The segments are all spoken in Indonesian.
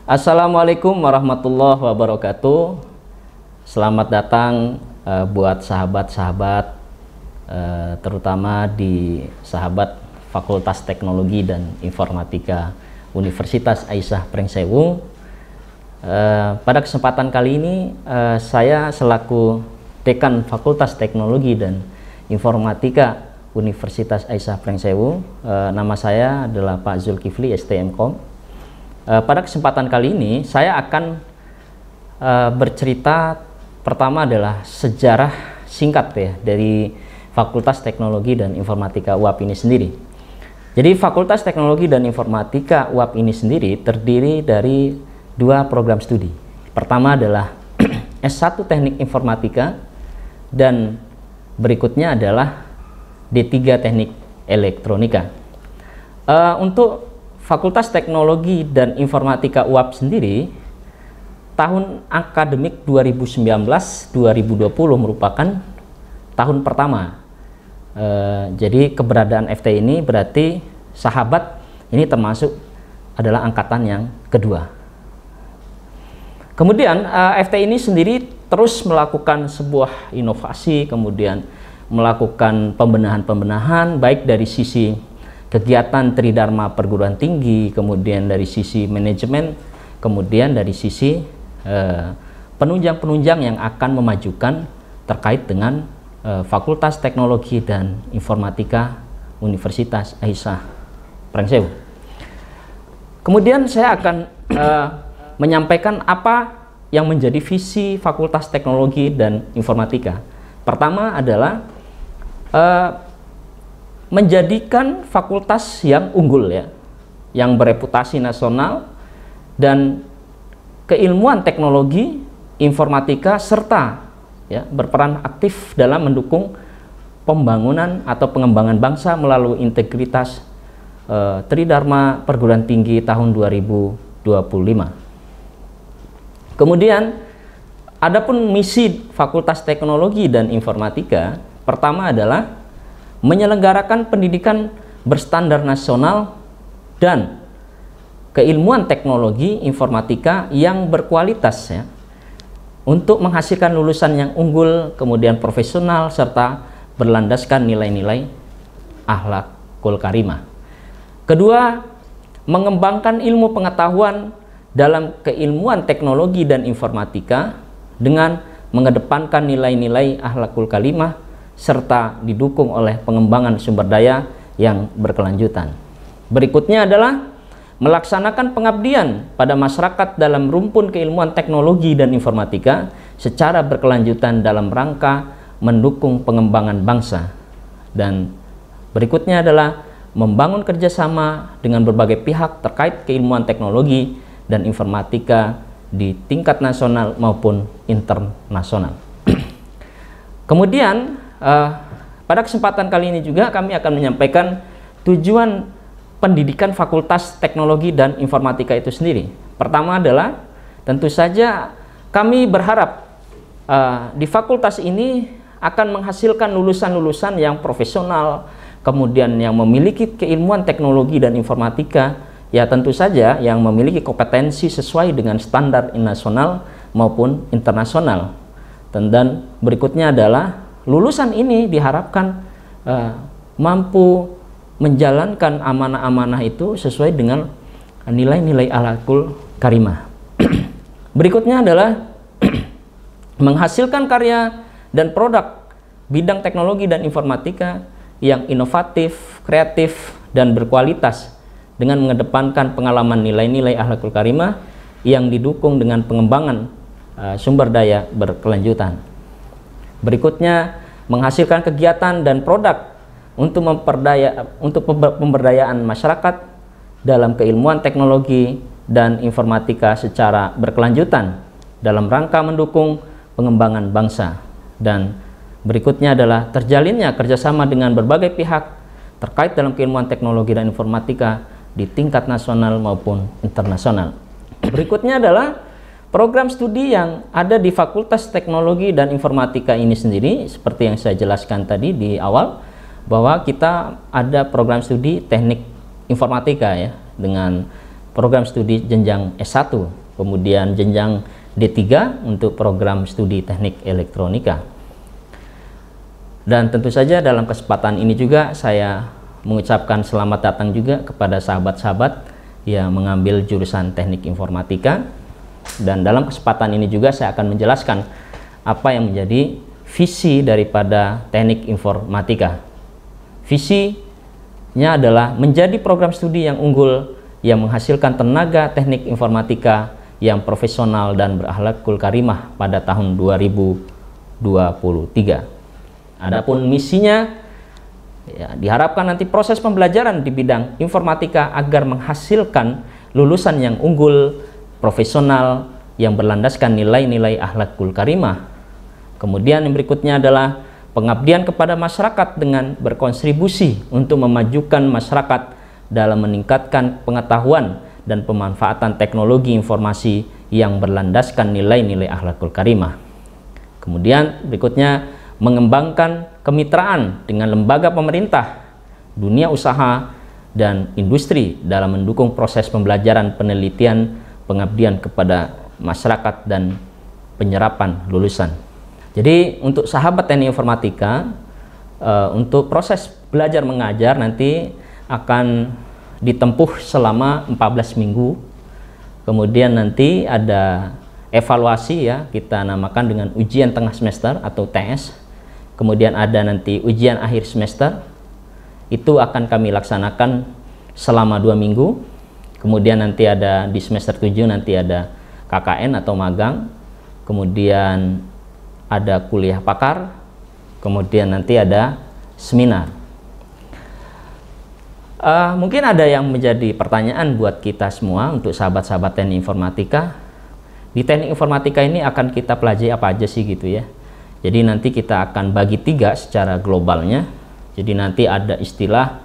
Assalamualaikum warahmatullahi wabarakatuh. Selamat datang buat sahabat-sahabat, terutama di sahabat Fakultas Teknologi dan Informatika Universitas Aisyah Pringsewu. Pada kesempatan kali ini saya selaku Dekan Fakultas Teknologi dan Informatika Universitas Aisyah Pringsewu, nama saya adalah Pak Zulkifli STMkom. Pada kesempatan kali ini saya akan bercerita pertama adalah sejarah singkat ya dari Fakultas Teknologi dan Informatika UAP ini sendiri. Jadi Fakultas Teknologi dan Informatika UAP ini sendiri terdiri dari dua program studi. Pertama adalah S1 Teknik Informatika dan berikutnya adalah D3 Teknik Elektronika. Untuk Fakultas Teknologi dan Informatika UAP sendiri, tahun akademik 2019-2020 merupakan tahun pertama. Jadi keberadaan FT ini berarti sahabat ini termasuk adalah angkatan yang kedua. Kemudian FT ini sendiri terus melakukan sebuah inovasi, kemudian melakukan pembenahan-pembenahan baik dari sisi kegiatan Tridharma perguruan tinggi, kemudian dari sisi manajemen, kemudian dari sisi penunjang-penunjang yang akan memajukan terkait dengan Fakultas Teknologi dan Informatika Universitas Aisyah Pringsewu. Kemudian saya akan menyampaikan apa yang menjadi visi Fakultas Teknologi dan Informatika. Pertama adalah menjadikan fakultas yang unggul ya, yang bereputasi nasional dan keilmuan teknologi informatika serta ya berperan aktif dalam mendukung pembangunan atau pengembangan bangsa melalui integritas Tridharma perguruan tinggi tahun 2025. Kemudian adapun misi Fakultas Teknologi dan Informatika pertama adalah menyelenggarakan pendidikan berstandar nasional dan keilmuan teknologi informatika yang berkualitas ya, untuk menghasilkan lulusan yang unggul, kemudian profesional serta berlandaskan nilai-nilai akhlakul karimah. Kedua, mengembangkan ilmu pengetahuan dalam keilmuan teknologi dan informatika dengan mengedepankan nilai-nilai akhlakul karimah serta didukung oleh pengembangan sumber daya yang berkelanjutan. Berikutnya adalah melaksanakan pengabdian pada masyarakat dalam rumpun keilmuan teknologi dan informatika secara berkelanjutan dalam rangka mendukung pengembangan bangsa. Dan berikutnya adalah membangun kerjasama dengan berbagai pihak terkait keilmuan teknologi dan informatika di tingkat nasional maupun internasional. Kemudian pada kesempatan kali ini juga kami akan menyampaikan tujuan pendidikan Fakultas Teknologi dan Informatika itu sendiri. Pertama adalah tentu saja kami berharap di fakultas ini akan menghasilkan lulusan-lulusan yang profesional, kemudian yang memiliki keilmuan teknologi dan informatika, ya tentu saja yang memiliki kompetensi sesuai dengan standar nasional maupun internasional. Dan berikutnya adalah lulusan ini diharapkan mampu menjalankan amanah-amanah itu sesuai dengan nilai-nilai akhlakul karimah. Berikutnya adalah menghasilkan karya dan produk bidang teknologi dan informatika yang inovatif, kreatif, dan berkualitas dengan mengedepankan pengalaman nilai-nilai akhlakul karimah yang didukung dengan pengembangan sumber daya berkelanjutan. Berikutnya, menghasilkan kegiatan dan produk untuk pemberdayaan masyarakat dalam keilmuan teknologi dan informatika secara berkelanjutan dalam rangka mendukung pengembangan bangsa. Dan berikutnya adalah terjalinnya kerjasama dengan berbagai pihak terkait dalam keilmuan teknologi dan informatika di tingkat nasional maupun internasional. Berikutnya adalah program studi yang ada di Fakultas Teknologi dan Informatika ini sendiri, seperti yang saya jelaskan tadi di awal, bahwa kita ada program studi teknik informatika ya, dengan program studi jenjang S1, kemudian jenjang D3 untuk program studi teknik elektronika. Dan tentu saja dalam kesempatan ini juga saya mengucapkan selamat datang juga kepada sahabat-sahabat yang mengambil jurusan teknik informatika. Dan dalam kesempatan ini juga saya akan menjelaskan apa yang menjadi visi daripada teknik informatika. Visinya adalah menjadi program studi yang unggul yang menghasilkan tenaga teknik informatika yang profesional dan berakhlakul karimah pada tahun 2023. Adapun misinya, ya, diharapkan nanti proses pembelajaran di bidang informatika agar menghasilkan lulusan yang unggul, profesional, yang berlandaskan nilai-nilai akhlakul karimah. Kemudian yang berikutnya adalah pengabdian kepada masyarakat dengan berkontribusi untuk memajukan masyarakat dalam meningkatkan pengetahuan dan pemanfaatan teknologi informasi yang berlandaskan nilai-nilai akhlakul karimah. Kemudian berikutnya mengembangkan kemitraan dengan lembaga pemerintah, dunia usaha, dan industri dalam mendukung proses pembelajaran, penelitian, pengabdian kepada masyarakat, dan penyerapan lulusan. Jadi untuk sahabat teknik informatika, untuk proses belajar mengajar nanti akan ditempuh selama 14 minggu. Kemudian nanti ada evaluasi, ya, kita namakan dengan ujian tengah semester atau TS. Kemudian ada nanti ujian akhir semester. Itu akan kami laksanakan selama 2 minggu. Kemudian nanti ada di semester 7 nanti ada KKN atau magang. Kemudian ada kuliah pakar. Kemudian nanti ada seminar. Mungkin ada yang menjadi pertanyaan buat kita semua untuk sahabat-sahabat teknik informatika. Di teknik informatika ini akan kita pelajari apa aja sih gitu ya. Jadi nanti kita akan bagi 3 secara globalnya. Jadi nanti ada istilah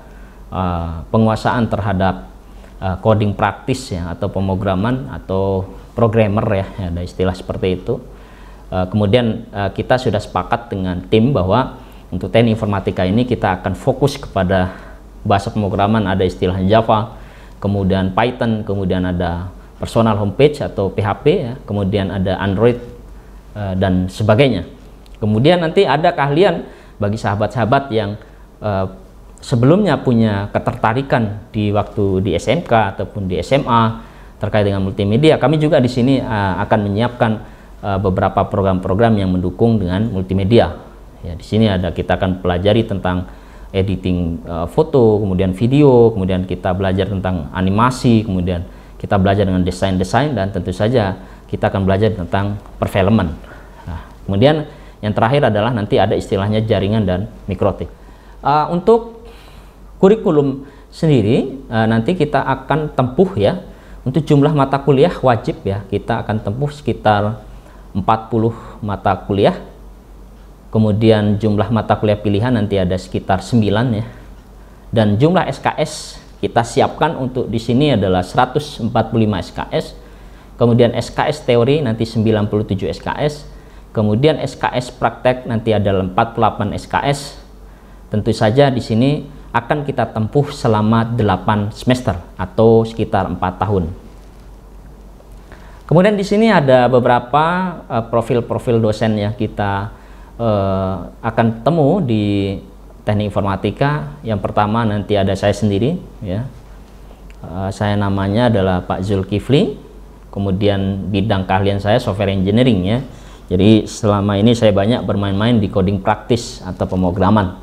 penguasaan terhadap coding praktis, ya, atau pemrograman atau programmer, ya, ada istilah seperti itu. Kemudian kita sudah sepakat dengan tim bahwa untuk teknik informatika ini kita akan fokus kepada bahasa pemrograman, ada istilah Java, kemudian Python, kemudian ada personal homepage atau PHP, ya, kemudian ada Android dan sebagainya. Kemudian nanti ada keahlian bagi sahabat-sahabat yang sebelumnya punya ketertarikan di waktu di SMK ataupun di SMA terkait dengan multimedia. Kami juga di sini akan menyiapkan beberapa program-program yang mendukung dengan multimedia. Ya, di sini kita akan pelajari tentang editing foto, kemudian video, kemudian kita belajar tentang animasi, kemudian kita belajar dengan desain-desain, dan tentu saja kita akan belajar tentang perfilman. Nah, kemudian yang terakhir adalah nanti ada istilahnya jaringan dan mikrotik. Untuk kurikulum sendiri nanti kita akan tempuh, ya, untuk jumlah mata kuliah wajib, ya, kita akan tempuh sekitar 40 mata kuliah. Kemudian jumlah mata kuliah pilihan nanti ada sekitar 9, ya. Dan jumlah SKS kita siapkan untuk di sini adalah 145 SKS. Kemudian SKS teori nanti 97 SKS. Kemudian SKS praktek nanti ada 48 SKS. Tentu saja di sini akan kita tempuh selama 8 semester atau sekitar 4 tahun. Kemudian di sini ada beberapa profil-profil dosen yang kita akan temu di teknik informatika. Yang pertama nanti ada saya sendiri, ya. Saya namanya adalah Pak Zulkifli. Kemudian bidang keahlian saya software engineering, ya. Jadi selama ini saya banyak bermain-main di coding praktis atau pemrograman.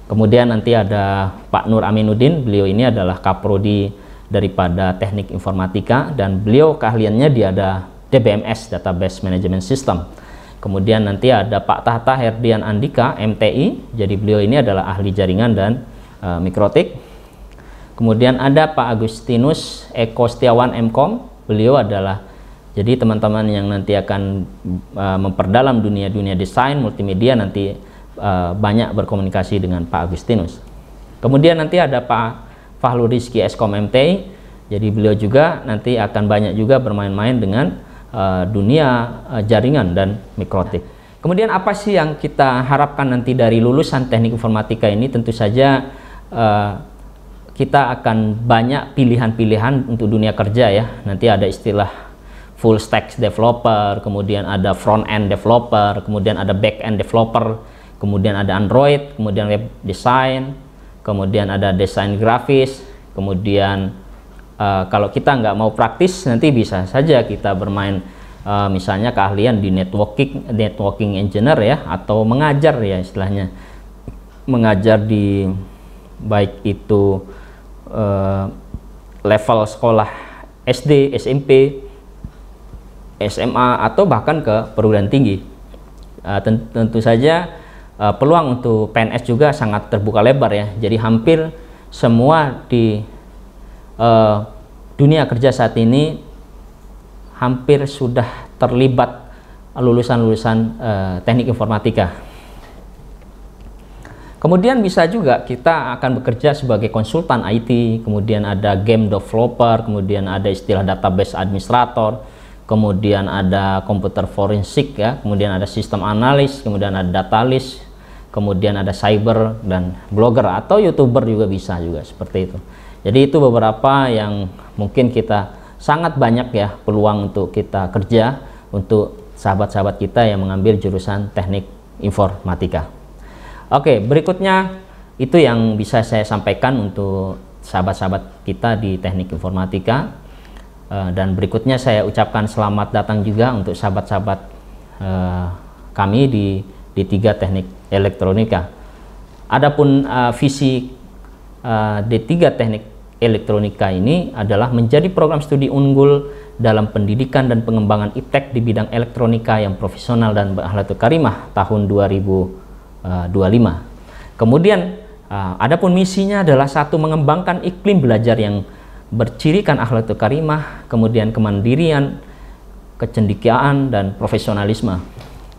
Kemudian nanti ada Pak Nur Aminuddin. Beliau ini adalah kaprodi daripada teknik informatika dan beliau keahliannya dia ada DBMS, Database Management System. Kemudian nanti ada Pak Tahta Herdian Andika, MTI, jadi beliau ini adalah ahli jaringan dan mikrotik. Kemudian ada Pak Agustinus Eko Setiawan, MKOM, beliau adalah, jadi teman-teman yang nanti akan memperdalam dunia desain multimedia nanti banyak berkomunikasi dengan Pak Agustinus. Kemudian nanti ada Pak Fahlu Rizki Eskom, MTI, jadi beliau juga nanti akan banyak juga bermain-main dengan dunia jaringan dan mikrotik. Kemudian apa sih yang kita harapkan nanti dari lulusan teknik informatika ini? Tentu saja kita akan banyak pilihan-pilihan untuk dunia kerja ya. Nanti ada istilah full stack developer, kemudian ada front end developer, kemudian ada back end developer, kemudian ada Android, kemudian web design, kemudian ada desain grafis, kemudian kalau kita nggak mau praktis nanti bisa saja kita bermain misalnya keahlian di networking engineer ya, atau mengajar ya, istilahnya mengajar di baik itu level sekolah SD, SMP, SMA, atau bahkan ke perguruan tinggi. Tentu saja peluang untuk PNS juga sangat terbuka lebar ya. Jadi hampir semua di dunia kerja saat ini hampir sudah terlibat lulusan-lulusan teknik informatika. Kemudian bisa juga kita akan bekerja sebagai konsultan IT, kemudian ada game developer, kemudian ada istilah database administrator, kemudian ada komputer forensik ya, kemudian ada sistem analis, kemudian ada datalis, kemudian ada cyber dan blogger atau YouTuber juga bisa juga seperti itu. Jadi itu beberapa yang mungkin kita sangat banyak ya peluang untuk kita kerja untuk sahabat-sahabat kita yang mengambil jurusan teknik informatika. Oke, berikutnya itu yang bisa saya sampaikan untuk sahabat-sahabat kita di teknik informatika. Dan berikutnya saya ucapkan selamat datang juga untuk sahabat-sahabat kami di D3 Teknik Elektronika. Adapun visi D3 Teknik Elektronika ini adalah menjadi program studi unggul dalam pendidikan dan pengembangan iptek di bidang elektronika yang profesional dan berakhlakul karimah tahun 2025. Kemudian adapun misinya adalah satu, mengembangkan iklim belajar yang bercirikan akhlakul karimah, kemudian kemandirian, kecendikiaan dan profesionalisme.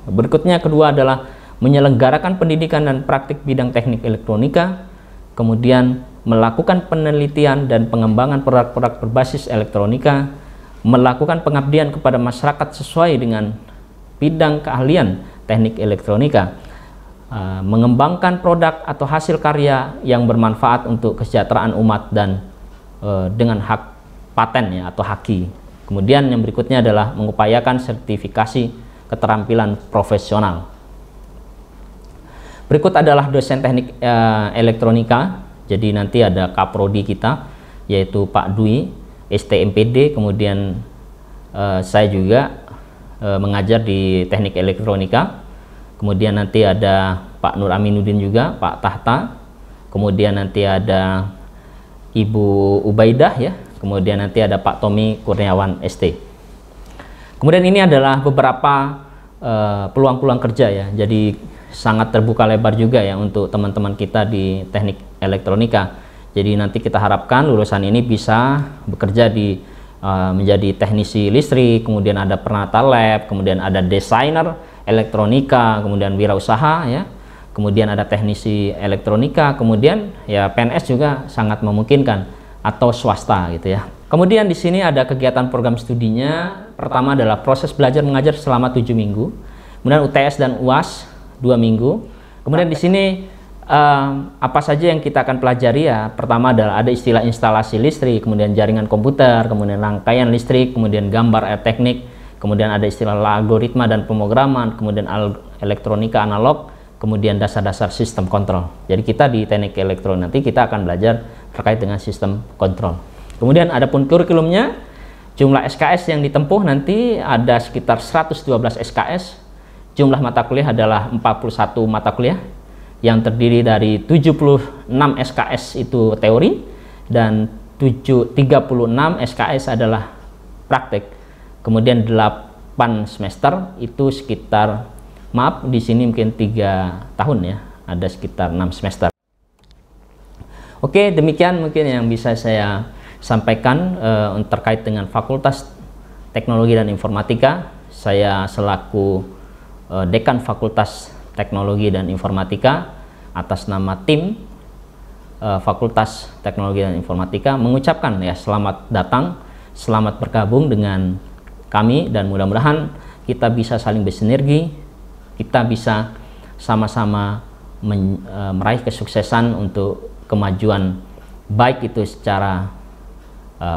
Berikutnya kedua adalah menyelenggarakan pendidikan dan praktik bidang teknik elektronika, kemudian melakukan penelitian dan pengembangan produk-produk berbasis elektronika, melakukan pengabdian kepada masyarakat sesuai dengan bidang keahlian teknik elektronika, mengembangkan produk atau hasil karya yang bermanfaat untuk kesejahteraan umat dan dengan hak paten ya, atau haki. Kemudian yang berikutnya adalah mengupayakan sertifikasi keterampilan profesional. Berikut adalah dosen teknik elektronika. Jadi nanti ada kaprodi kita yaitu Pak Dwi STMPD, kemudian saya juga mengajar di teknik elektronika. Kemudian nanti ada Pak Nur Aminuddin juga, Pak Tahta, kemudian nanti ada Ibu Ubaidah ya, kemudian nanti ada Pak Tommy Kurniawan ST. Kemudian ini adalah beberapa peluang-peluang kerja ya, jadi sangat terbuka lebar juga ya untuk teman-teman kita di teknik elektronika. Jadi nanti kita harapkan lulusan ini bisa bekerja di menjadi teknisi listrik, kemudian ada penata lab, kemudian ada desainer elektronika, kemudian wirausaha ya, kemudian ada teknisi elektronika, kemudian ya PNS juga sangat memungkinkan, atau swasta gitu ya. Kemudian di sini ada kegiatan program studinya. Pertama adalah proses belajar mengajar selama 7 minggu, kemudian UTS dan UAS 2 minggu. Kemudian di sini apa saja yang kita akan pelajari ya. Pertama adalah ada istilah instalasi listrik, kemudian jaringan komputer, kemudian rangkaian listrik, kemudian gambar teknik, kemudian ada istilah algoritma dan pemrograman, kemudian elektronika analog, kemudian dasar-dasar sistem kontrol. Jadi kita di teknik elektronik nanti kita akan belajar terkait dengan sistem kontrol. Kemudian adapun kurikulumnya, jumlah SKS yang ditempuh nanti ada sekitar 112 SKS. Jumlah mata kuliah adalah 41 mata kuliah yang terdiri dari 76 SKS itu teori dan 36 SKS adalah praktek. Kemudian 8 semester itu sekitar, maaf di sini mungkin 3 tahun ya, ada sekitar 6 semester. Oke, demikian mungkin yang bisa saya sampaikan terkait dengan Fakultas Teknologi dan Informatika. Saya selaku Dekan Fakultas Teknologi dan Informatika atas nama tim Fakultas Teknologi dan Informatika mengucapkan ya selamat datang, selamat bergabung dengan kami, dan mudah-mudahan kita bisa saling bersinergi, kita bisa sama-sama meraih kesuksesan untuk kemajuan baik itu secara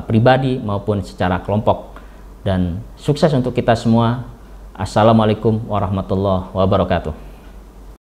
pribadi maupun secara kelompok. Dan sukses untuk kita semua. Assalamualaikum warahmatullahi wabarakatuh.